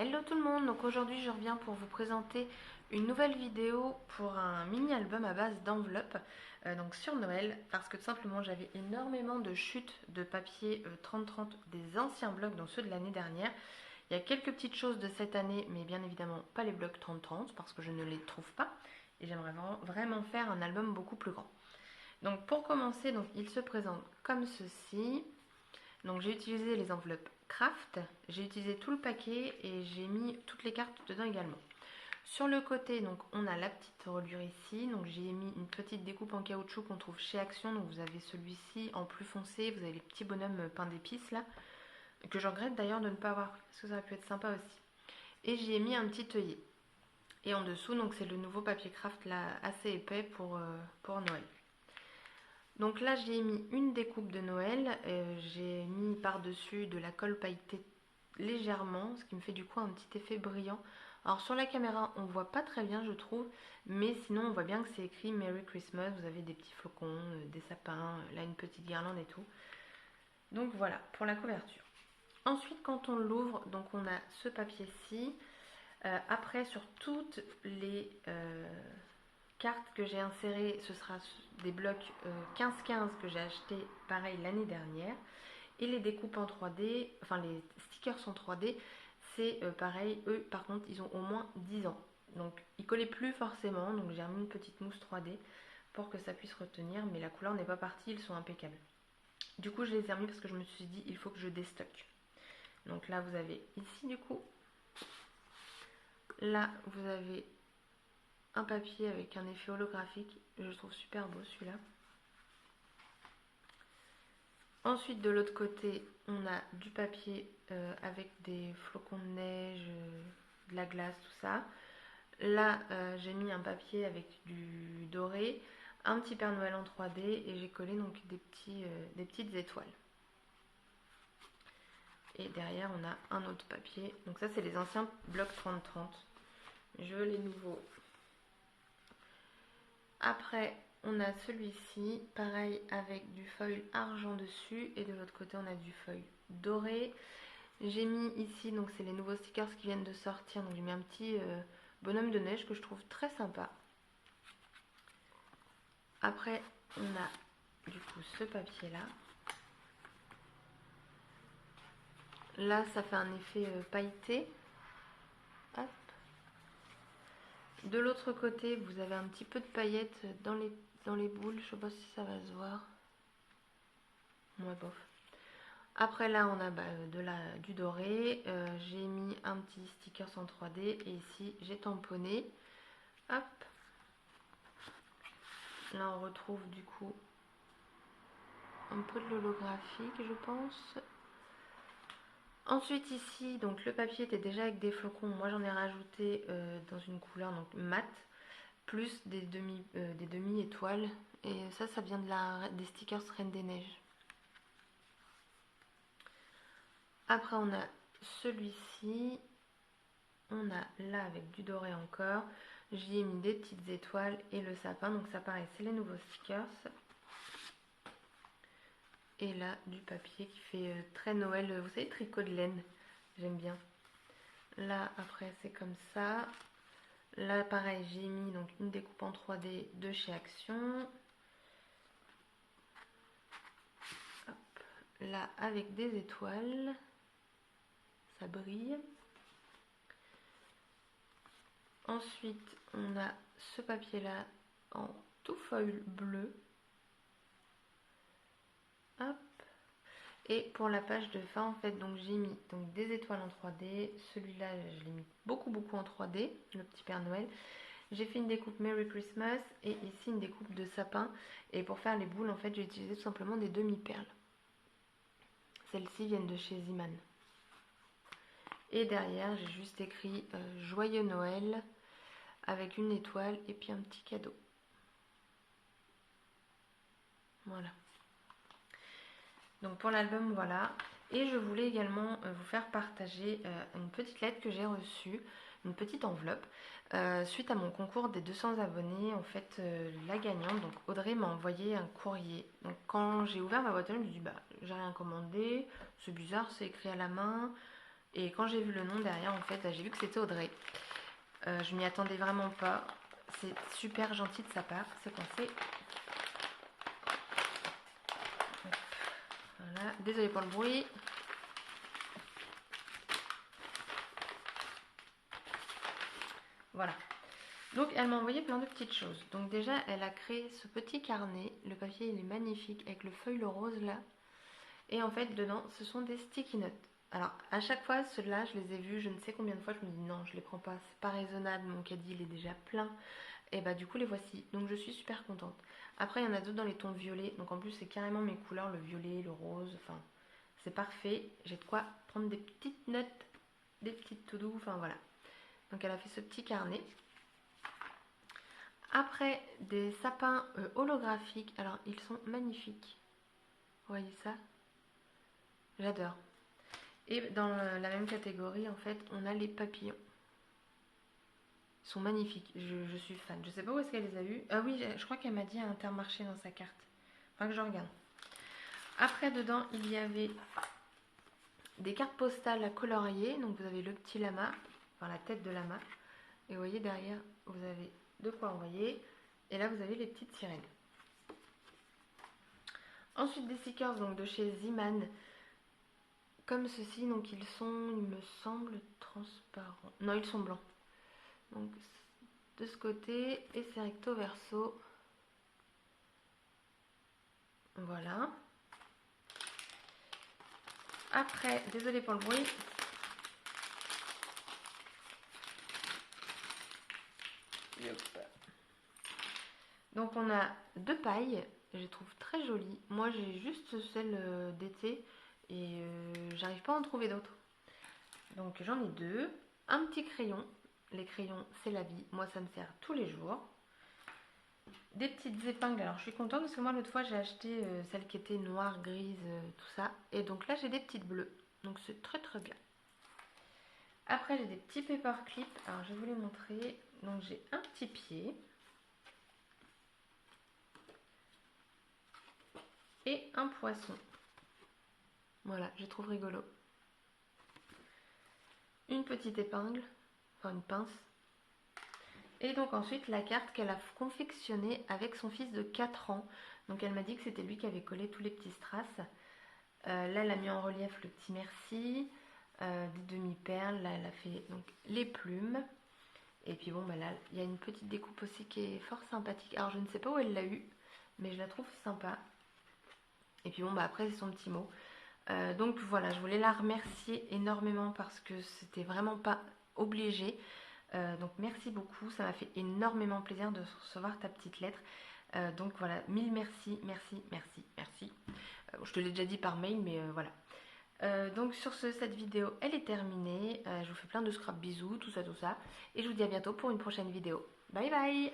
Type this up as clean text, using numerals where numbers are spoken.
Hello tout le monde, donc aujourd'hui je reviens pour vous présenter une nouvelle vidéo pour un mini album à base d'enveloppes donc sur Noël, parce que tout simplement j'avais énormément de chutes de papier 30-30 des anciens blocs, donc ceux de l'année dernière. Il y a quelques petites choses de cette année, mais bien évidemment pas les blocs 30-30 parce que je ne les trouve pas et j'aimerais vraiment faire un album beaucoup plus grand. Donc pour commencer, donc, il se présente comme ceci. Donc j'ai utilisé les enveloppes Craft, j'ai utilisé tout le paquet et j'ai mis toutes les cartes dedans également. Sur le côté, donc on a la petite reliure ici, donc j'ai mis une petite découpe en caoutchouc qu'on trouve chez Action. Donc vous avez celui-ci en plus foncé, vous avez les petits bonhommes pain d'épices là, que je regrette d'ailleurs de ne pas avoir pris parce que ça aurait pu être sympa aussi. Et j'y ai mis un petit œillet. Et en dessous, donc c'est le nouveau papier Craft là, assez épais pour Noël. Donc là j'ai mis une découpe de Noël, j'ai mis par-dessus de la colle pailletée légèrement, ce qui me fait du coup un petit effet brillant. Alors sur la caméra on voit pas très bien je trouve, mais sinon on voit bien que c'est écrit Merry Christmas, vous avez des petits flocons, des sapins, là une petite guirlande et tout. Donc voilà pour la couverture. Ensuite quand on l'ouvre, donc on a ce papier-ci. Après sur toutes les cartes que j'ai insérées, ce sera des blocs 15-15 que j'ai acheté pareil l'année dernière. Et les découpes en 3D, enfin les stickers en 3D, c'est pareil, eux par contre ils ont au moins 10 ans. Donc ils collaient plus forcément, donc j'ai remis une petite mousse 3D pour que ça puisse retenir, mais la couleur n'est pas partie, ils sont impeccables. Du coup je les ai remis parce que je me suis dit il faut que je déstocke. Donc là vous avez ici du coup, là vous avez un papier avec un effet holographique, je le trouve super beau celui-là. Ensuite de l'autre côté on a du papier avec des flocons de neige, de la glace, tout ça. Là j'ai mis un papier avec du doré, un petit Père Noël en 3D et j'ai collé donc des petites étoiles. Et derrière on a un autre papier, donc ça c'est les anciens blocs 30-30. Je veux les nouveaux. Après on a celui-ci, pareil avec du foil argent dessus et de l'autre côté on a du foil doré. J'ai mis ici, donc c'est les nouveaux stickers qui viennent de sortir, donc j'ai mis un petit bonhomme de neige que je trouve très sympa. Après on a du coup ce papier là. Là ça fait un effet pailleté. Hop. De l'autre côté vous avez un petit peu de paillettes dans les boules, je sais pas si ça va se voir. Moi bof. Après là on a du doré, j'ai mis un petit sticker en 3D et ici j'ai tamponné. Hop. Là on retrouve du coup un peu de l'holographique je pense. Ensuite ici donc le papier était déjà avec des flocons, moi j'en ai rajouté dans une couleur donc mat, plus des demi étoiles et ça vient des stickers Reine des Neiges. Après on a celui-ci, on a là avec du doré encore, j'y ai mis des petites étoiles et le sapin, donc ça pareil c'est les nouveaux stickers. Et là du papier qui fait très Noël, vous savez, tricot de laine, j'aime bien. Là après c'est comme ça. Là pareil j'ai mis donc une découpe en 3D de chez Action. Hop. Là avec des étoiles, ça brille. Ensuite on a ce papier là en tout foil bleu. Hop. Et pour la page de fin en fait donc j'ai mis donc des étoiles en 3D. Celui-là je l'ai mis beaucoup en 3D, le petit Père Noël. J'ai fait une découpe Merry Christmas et ici une découpe de sapin. Et pour faire les boules en fait j'ai utilisé tout simplement des demi-perles. Celles-ci viennent de chez Ziman. Et derrière j'ai juste écrit Joyeux Noël avec une étoile et puis un petit cadeau. Voilà. Donc pour l'album voilà. Et je voulais également vous faire partager une petite lettre que j'ai reçue, une petite enveloppe, suite à mon concours des 200 abonnés. En fait la gagnante, donc Audrey, m'a envoyé un courrier. Donc quand j'ai ouvert ma boîte aux lettres, je me suis dit bah j'ai rien commandé, c'est bizarre, c'est écrit à la main. Et quand j'ai vu le nom derrière, en fait, j'ai vu que c'était Audrey. Je m'y attendais vraiment pas. C'est super gentil de sa part. C'est pensé. Voilà. Désolée pour le bruit. Voilà. Donc elle m'a envoyé plein de petites choses. Donc déjà, elle a créé ce petit carnet. Le papier, il est magnifique avec le feuille rose là. Et en fait, dedans, ce sont des sticky notes. Alors, à chaque fois, ceux-là, je les ai vus, je ne sais combien de fois, je me dis non, je les prends pas, c'est pas raisonnable, mon caddie, il est déjà plein. Et bah, du coup, les voici. Donc, je suis super contente. Après, il y en a d'autres dans les tons violets. Donc, en plus, c'est carrément mes couleurs, le violet, le rose. Enfin, c'est parfait. J'ai de quoi prendre des petites notes, des petites to-do. Enfin, voilà. Donc, elle a fait ce petit carnet. Après, des sapins holographiques. Alors, ils sont magnifiques. Vous voyez ça? J'adore. Et dans la même catégorie, en fait, on a les papillons. Ils sont magnifiques. Je suis fan. Je sais pas où est-ce qu'elle les a eus. Ah oui, je crois qu'elle m'a dit à Intermarché dans sa carte. Enfin, que je regarde. Après, dedans, il y avait des cartes postales à colorier. Donc, vous avez le petit lama, enfin la tête de lama. Et vous voyez derrière, vous avez de quoi envoyer. Et là, vous avez les petites sirènes. Ensuite, des stickers donc, de chez Ziman. Comme ceci, donc ils sont, il me semble, transparents. Non, ils sont blancs. Donc de ce côté, et c'est recto verso. Voilà. Après, désolé pour le bruit. Donc on a deux pailles, je les trouve très jolies. Moi j'ai juste celle d'été et j'arrive pas à en trouver d'autres. Donc j'en ai deux. Un petit crayon. Les crayons, c'est la vie. Moi ça me sert tous les jours. Des petites épingles. Alors je suis contente parce que moi l'autre fois j'ai acheté celle qui était noire, grise, tout ça. Et donc là j'ai des petites bleues. Donc c'est très très bien. Après j'ai des petits paper clips. Alors je vais vous les montrer. Donc j'ai un petit pied. Et un poisson. Voilà, je trouve rigolo. Une petite épingle. Enfin une pince. Et donc ensuite la carte qu'elle a confectionnée avec son fils de 4 ans. Donc elle m'a dit que c'était lui qui avait collé tous les petits strass. Là elle a mis en relief le petit merci, des demi-perles. Là elle a fait donc, les plumes. Et puis bon bah là il y a une petite découpe aussi qui est fort sympathique. Alors je ne sais pas où elle l'a eu, mais je la trouve sympa. Et puis bon bah après c'est son petit mot. Donc voilà, je voulais la remercier énormément parce que c'était vraiment pas obligé. Donc merci beaucoup, ça m'a fait énormément plaisir de recevoir ta petite lettre. Donc voilà, mille merci, merci, merci, merci. Je te l'ai déjà dit par mail, mais voilà. Donc sur ce, cette vidéo, elle est terminée. Je vous fais plein de scrap bisous, tout ça, tout ça. Et je vous dis à bientôt pour une prochaine vidéo. Bye bye!